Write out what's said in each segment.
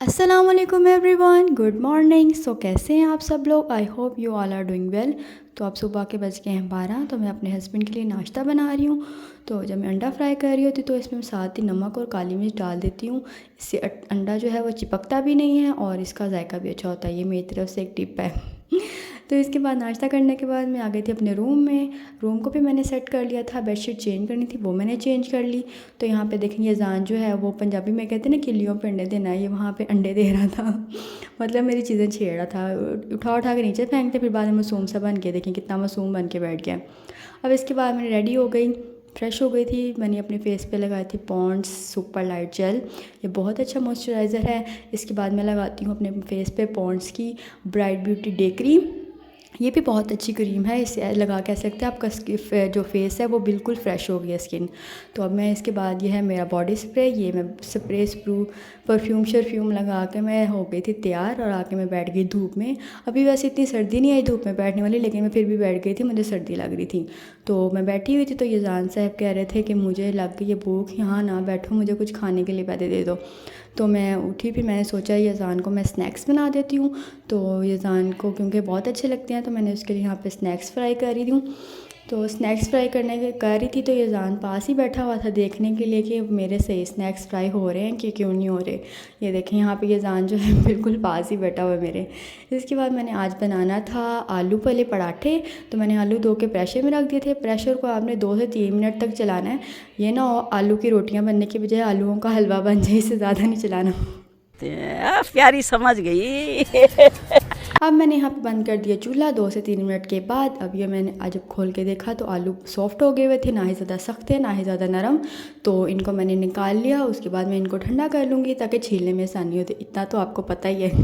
अस्सलाम वालेकुम everyone, good morning. सो कैसे हैं आप सब लोग? I hope you all are doing well. तो अब सुबह के बज गए हैं 12। तो मैं अपने हस्बैंड के लिए नाश्ता बना रही हूँ। तो जब मैं अंडा फ्राई कर रही होती तो इसमें साथ ही नमक और काली मिर्च डाल देती हूँ। इससे अंडा जो है वो चिपकता भी नहीं है और इसका जायका भी अच्छा होता है। ये मेरी तरफ से एक टिप है। तो इसके बाद नाश्ता करने के बाद मैं आ गई थी अपने रूम में। रूम को भी मैंने सेट कर लिया था। बेडशीट चेंज करनी थी, वो मैंने चेंज कर ली। तो यहाँ पे देखेंगे जान जो है वो पंजाबी में कहते हैं ना, किलियों पे अंडे देना है, ये वहाँ पे अंडे दे रहा था। मतलब मेरी चीज़ें छेड़ रहा था, उठा उठा के नीचे फेंकते, फिर बाद में मासूम सा बन के, देखें कितना मासूम बन के बैठ गया। अब इसके बाद मैं रेडी हो गई, फ्रेश हो गई थी। मैंने अपने फेस पे लगाई थी पॉन्ड्स सुपर लाइट जेल। ये बहुत अच्छा मॉइस्चराइज़र है। इसके बाद मैं लगाती हूँ अपने फेस पे पॉन्ड्स की ब्राइट ब्यूटी डे क्रीम। ये भी बहुत अच्छी क्रीम है, इसे लगा के ऐसे लगता है आपका जो फेस है वो बिल्कुल फ्रेश हो गया स्किन। तो अब मैं इसके बाद ये है मेरा बॉडी स्प्रे। ये मैं स्प्रे स्प्रू परफ्यूम लगा के मैं हो गई थी तैयार और आके मैं बैठ गई धूप में। अभी वैसे इतनी सर्दी नहीं आई धूप में बैठने वाली, लेकिन मैं फिर भी बैठ गई थी, मुझे सर्दी लग रही थी। तो मैं बैठी हुई थी तो ये जान साहब कह रहे थे कि मुझे लग गई ये भूख, यहाँ ना बैठो, मुझे कुछ खाने के लिए पैसे दे दो। तो मैं उठी, फिर मैंने सोचा यज़ान को मैं स्नैक्स बना देती हूँ। तो यज़ान को क्योंकि बहुत अच्छे लगते हैं तो मैंने उसके लिए यहाँ पे स्नैक्स फ्राई कर रही हूँ। तो स्नैक्स फ्राई कर रही थी तो यज़ान पास ही बैठा हुआ था देखने के लिए कि मेरे सही स्नैक्स फ्राई हो रहे हैं कि क्यों नहीं हो रहे। ये देखें यहाँ पे यज़ान जो है बिल्कुल पास ही बैठा हुआ है मेरे। इसके बाद मैंने आज बनाना था आलू वाले पराठे। तो मैंने आलू धो के प्रेशर में रख दिए थे। प्रेशर को आपने 2 से 3 मिनट तक चलाना है। ये ना हो आलू की रोटियां बनने के बजाय आलूओं का हलवा बन जाए, इससे ज़्यादा नहीं चलाना। प्यारी समझ गई। अब मैंने यहाँ पे बंद कर दिया चूल्हा। 2 से 3 मिनट के बाद अब ये मैंने आज जब खोल के देखा तो आलू सॉफ्ट हो गए हुए थे, ना ही ज़्यादा सख्त थे ना ही ज़्यादा नरम। तो इनको मैंने निकाल लिया। उसके बाद मैं इनको ठंडा कर लूँगी ताकि छीलने में आसानी होती, इतना तो आपको पता ही है।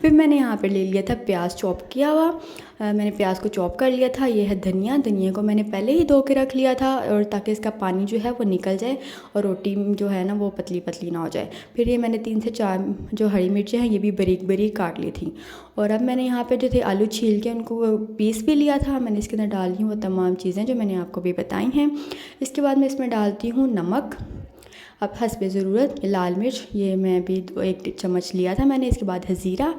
फिर मैंने यहाँ पे ले लिया था प्याज चॉप किया हुआ। मैंने प्याज को चॉप कर लिया था। ये है धनिया को मैंने पहले ही धो के रख लिया था और ताकि इसका पानी जो है वो निकल जाए और रोटी जो है ना वो पतली पतली ना हो जाए। फिर ये मैंने 3 से 4 जो हरी मिर्चें हैं ये भी बारीक बारीक काट ली थी। और अब मैंने यहाँ पे जो थे आलू छील के उनको पीस भी लिया था। मैंने इसके अंदर डाल दी हूँ वो तमाम चीज़ें जो मैंने आपको भी बताई हैं। इसके बाद मैं इसमें डालती हूँ नमक, अब हस्बे ज़रूरत। लाल मिर्च ये मैं भी 1 चम्मच लिया था मैंने। इसके बाद है ज़ीरा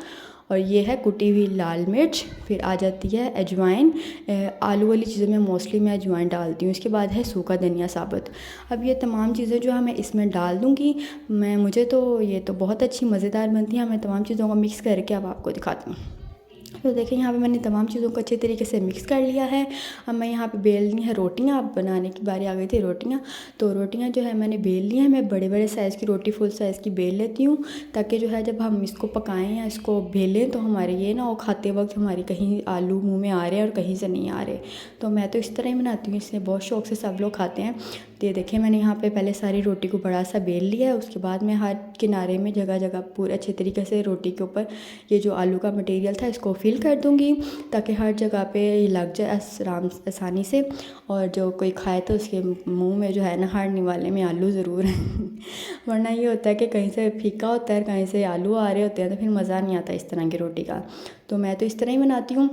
और ये है कुटी हुई लाल मिर्च। फिर आ जाती है अजवाइन। आलू वाली चीज़ों में मोस्टली मैं अजवाइन डालती हूँ। इसके बाद है सूखा धनिया साबुत। अब ये तमाम चीज़ें जो है मैं इसमें डाल दूँगी। मुझे तो ये तो बहुत अच्छी मज़ेदार बनती है। मैं तमाम चीज़ों को मिक्स करके अब आपको दिखाती हूँ। तो देखें यहाँ पे मैंने तमाम चीज़ों को अच्छे तरीके से मिक्स कर लिया है। अब मैं यहाँ पे बेलनी है रोटियाँ। अब बनाने की बारी आ गई थी रोटियाँ। तो रोटियाँ जो है मैंने बेल ली हैं। मैं बड़े बड़े साइज़ की रोटी फुल साइज़ की बेल लेती हूँ ताकि जो है जब हम इसको पकाएं या इसको बेलें तो हमारे ये ना हो खाते वक्त हमारी कहीं आलू मुँह में आ रहे हैं और कहीं से नहीं आ रहे। तो मैं तो इस तरह ही बनाती हूँ, इससे बहुत शौक़ से सब लोग खाते हैं। तो ये देखें मैंने यहाँ पे पहले सारी रोटी को बड़ा सा बेल लिया है। उसके बाद मैं हर किनारे में जगह जगह पूरे अच्छे तरीके से रोटी के ऊपर ये जो आलू का मटेरियल था इसको फिल कर दूँगी ताकि हर जगह पे ये लग जाए आसानी से। और जो कोई खाए तो उसके मुंह में जो है ना हर निवाले में आलू ज़रूर है। वरना ये होता है कि कहीं से फीका होता है कहीं से आलू आ रहे होते हैं तो फिर मज़ा नहीं आता इस तरह की रोटी का। तो मैं तो इस तरह ही बनाती हूँ।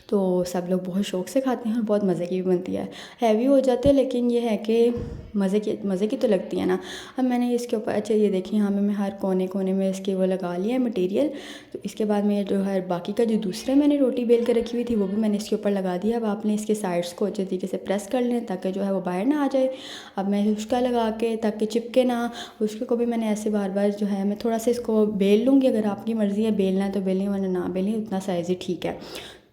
तो सब लोग बहुत शौक़ से खाते हैं और बहुत मज़े की भी बनती है। हैवी हो जाते हैं लेकिन ये है कि मज़े की तो लगती है ना। अब मैंने इसके ऊपर अच्छा ये देखिए यहाँ मैं हर कोने कोने में इसके वो लगा लिया है मटेरियल। तो इसके बाद में जो है बाकी का जो दूसरे मैंने रोटी बेल के रखी हुई थी वो भी मैंने इसके ऊपर लगा दिया। अब आपने इसके साइड्स को अच्छे तरीके से प्रेस कर लें ताकि जो है वो बाहर ना आ जाए। अब मैं उसका लगा के ताकि चिपके ना, उसके को भी मैंने ऐसे बार बार जो है मैं थोड़ा सा इसको बेल लूँगी। अगर आपकी मर्ज़ी है बेलना है तो बेलें वरना ना बेलें, उतना साइज़ ही ठीक है।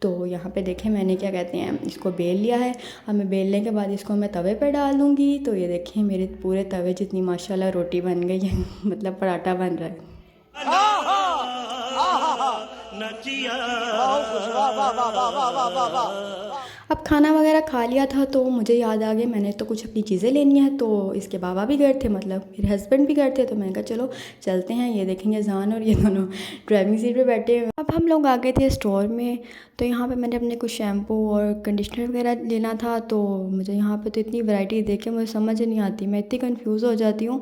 तो यहाँ पे देखें मैंने क्या कहते हैं इसको बेल लिया है। अब मैं बेलने के बाद इसको मैं तवे पे डाल दूँगी। तो ये देखें मेरे पूरे तवे जितनी माशाल्लाह रोटी बन गई है। मतलब पराठा बन रहा है। अब खाना वगैरह खा लिया था तो मुझे याद आ गया मैंने तो कुछ अपनी चीज़ें लेनी है। तो इसके बाबा भी गए थे, मतलब मेरे हस्बैंड भी गए थे। तो मैंने कहा चलो चलते हैं। ये देखेंगे जान और ये दोनों ड्राइविंग सीट पे बैठे हैं। अब हम लोग आ गए थे स्टोर में। तो यहाँ पे मैंने अपने कुछ शैम्पू और कंडीशनर वगैरह लेना था। तो मुझे यहाँ पे तो इतनी वैरायटी देख के मुझे समझ नहीं आती, मैं इतनी कंफ्यूज हो जाती हूँ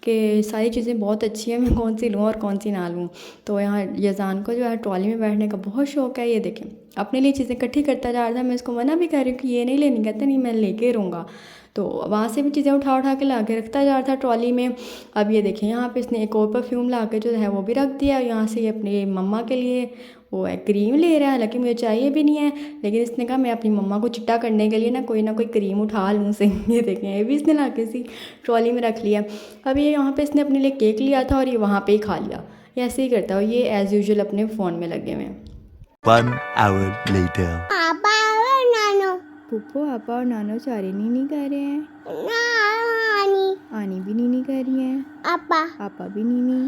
कि सारी चीज़ें बहुत अच्छी हैं, मैं कौन सी लूँ और कौन सी ना लूँ। तो यहाँ यज़ान को जो है ट्रॉली में बैठने का बहुत शौक़ है। ये देखें अपने लिए चीज़ें इकट्ठी करता जा रहा था। मैं इसको मना भी कर रही हूँ कि ये नहीं लेनी, कहते नहीं मैं लेके रहूँगा। तो वहाँ से भी चीज़ें उठा उठा के ला के रखता जा रहा था ट्रॉली में। अब ये देखें यहाँ पे इसने एक और परफ्यूम ला के जो है वो भी रख दिया। यहाँ से ये अपनी मम्मा के लिए वो है क्रीम ले रहा है, हालांकि मुझे चाहिए भी नहीं है, लेकिन इसने कहा मैं अपनी मम्मा को चिट्टा करने के लिए ना कोई क्रीम उठा लूँ से। ये देखें ये भी इसने ला के सी ट्रॉली में रख लिया। अब ये यहाँ पे इसने अपने लिए केक लिया था और ये वहाँ पे ही खा लिया। ये ऐसे ही करता है, ये एज़ यूजुअल अपने फ़ोन में लगे हुए हैं। 1 hour later. पापा और नानो पुप्पो आपा और नानो सारे नीनी कर रहे हैं, नानी आनी भी नीनी कर रही हैं, आपा आपा भी नीनी,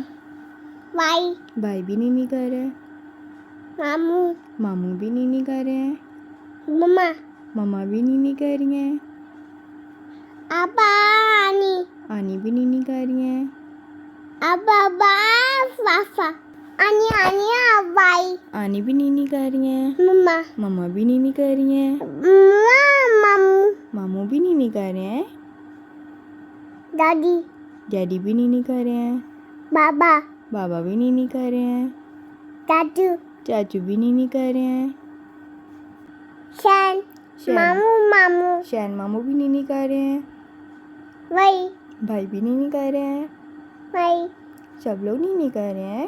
भाई भाई भी नीनी कर रहे हैं, मामू मामू भी नीनी कर रहे हैं, मम्मा मम्मा भी नीनी कर रही हैं, आपा आनी आनी भी नीनी कर रही हैं, आपा पापा आनी आनी भाई आनी भी नीनी कर रही हैं, मम्मा मम्मा भी नीनी कर रही हैं, मामू मामू भी नीनी कर रहे हैं, दादी डैडी भी नीनी कर रहे हैं, बाबा बाबा भी नीनी कर रहे हैं, दादू चाचू भी नीनी कर रहे हैं, शैन शैन मामू शैन मामू भी नीनी कर रहे हैं, भाई भाई भी नीनी कर रहे हैं, भाई सब लोग नीनी कर रहे हैं।